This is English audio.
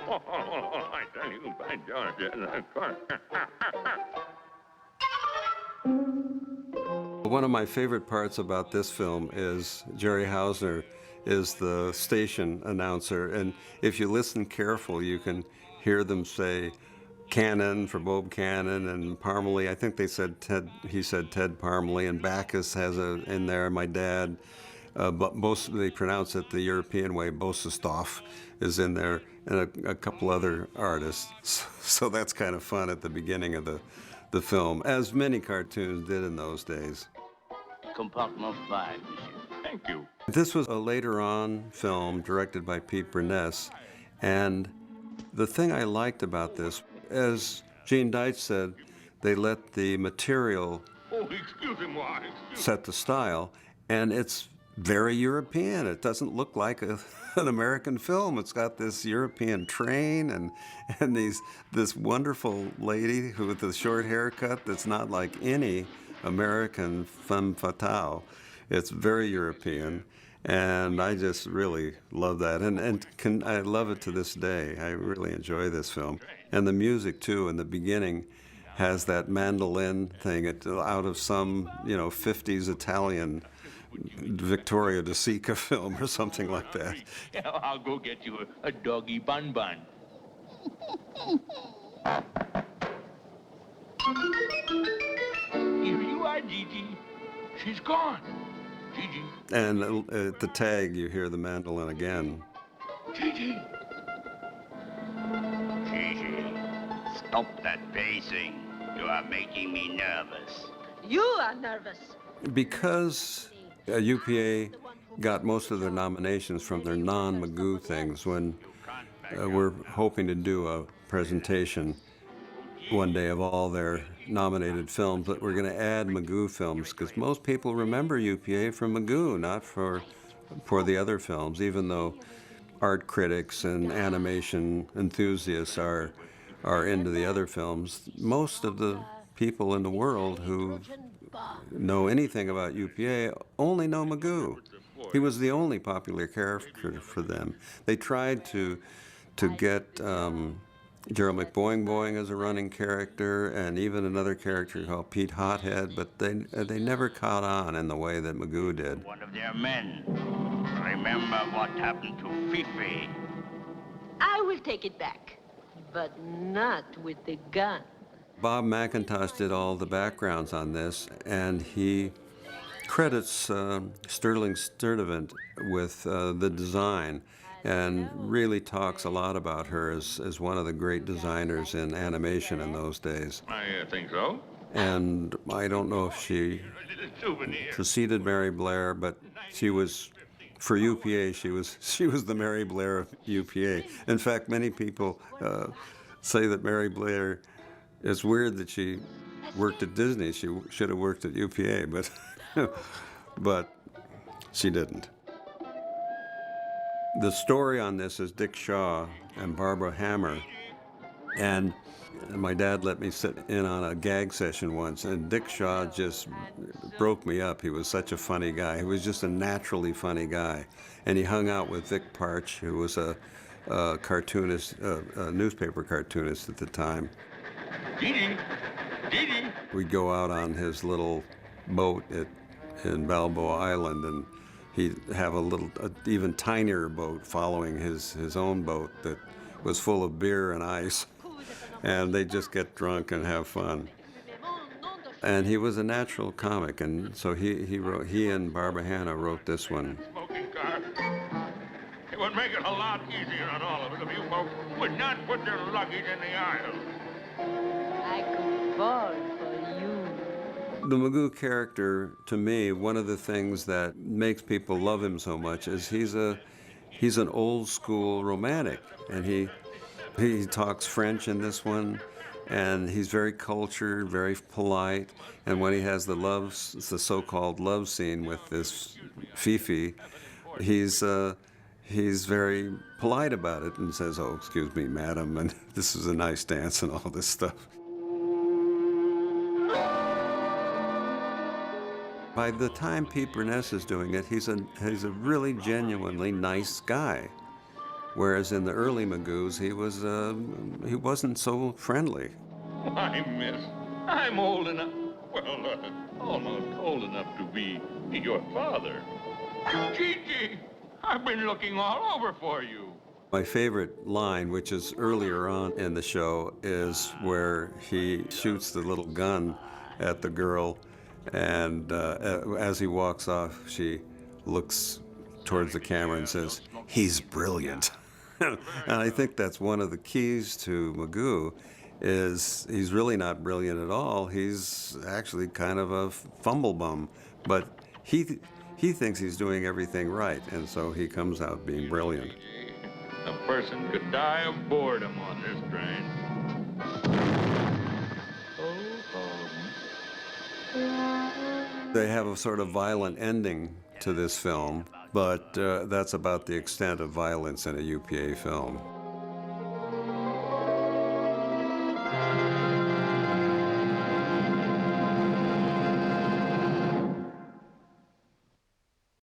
I tell you, by George. One of my favorite parts about this film is Jerry Hausner is the station announcer, and if you listen careful, you can hear them say Cannon for Bob Cannon and Parmalee. I think they said Ted. He said Ted Parmalee, and Bacchus has a in there. My dad, but most they pronounce it the European way. Bosustow is in there, and a couple other artists. So that's kind of fun at the beginning of the film, as many cartoons did in those days. Compartment 5, monsieur. Thank you. This was a later on film directed by Pete Burness, and the thing I liked about this, as Gene Deitch said, they let the material set the style, and it's very European. It doesn't look like an American film. It's got this European train and this wonderful lady with the short haircut that's not like any American femme fatale. It's very European, and I just really love that, and I love it to this day. I really enjoy this film, and the music too. In the beginning, has that mandolin thing out of some 50s Italian Victoria De Sica film or something like that. I'll go get you a doggy bun bun. Here you are, Gigi. She's gone. Gigi. And at the tag, you hear the mandolin again. Gigi. Gigi, stop that pacing. You are making me nervous. You are nervous. Because UPA got most of their nominations from their non-Magoo things, when we're hoping to do a presentation one day of all their nominated films, but we're going to add Magoo films, because most people remember UPA from Magoo, not for the other films, even though art critics and animation enthusiasts are into the other films. Most of the people in the world who know anything about UPA only know Magoo. He was the only popular character for them. They tried to get Gerald McBoing Boing as a running character, and even another character called Pete Hothead, but they never caught on in the way that Magoo did. One of their men. Remember what happened to Fifi. I will take it back, but not with the gun. Bob McIntosh did all the backgrounds on this, and he credits Sterling Sturdivant with the design, and really talks a lot about her as one of the great designers in animation in those days. I think so. And I don't know if she preceded Mary Blair, but she was, for UPA, she was the Mary Blair of UPA. In fact, many people say that Mary Blair, it's weird that she worked at Disney. She should have worked at UPA, but she didn't. The story on this is Dick Shaw and Barbara Hammer, and my dad let me sit in on a gag session once, and Dick Shaw just broke me up. He was such a funny guy. He was just a naturally funny guy, and he hung out with Vic Parch, who was a cartoonist, a newspaper cartoonist at the time. Didi! Didi! We'd go out on his little boat in Balboa Island, and he'd have a even tinier boat following his own boat that was full of beer and ice, and they'd just get drunk and have fun. And he was a natural comic, and so he and Barbara Hanna wrote this one. Smoking car. It would make it a lot easier on all of us if you folks would not put your luggage in the aisle. I could fall for you. The Magoo character, to me, one of the things that makes people love him so much is he's an old school romantic, and he talks French in this one, and he's very cultured, very polite, and when he has the so-called love scene with this Fifi, he's very polite about it and says, "Oh, excuse me, madam," and this is a nice dance and all this stuff. By the time Pete Burness is doing it, he's a really genuinely nice guy. Whereas in the early Magoos, he wasn't so friendly. Why, miss, I'm old enough, well, almost old enough to be your father. Gigi, I've been looking all over for you. My favorite line, which is earlier on in the show, is where he shoots the little gun at the girl, and as he walks off, she looks towards the camera and says, "He's brilliant." And I think that's one of the keys to Magoo, is he's really not brilliant at all. He's actually kind of a fumble bum, but he thinks he's doing everything right, and so he comes out being brilliant. A person could die of boredom on this train. They have a sort of violent ending to this film, but that's about the extent of violence in a UPA film.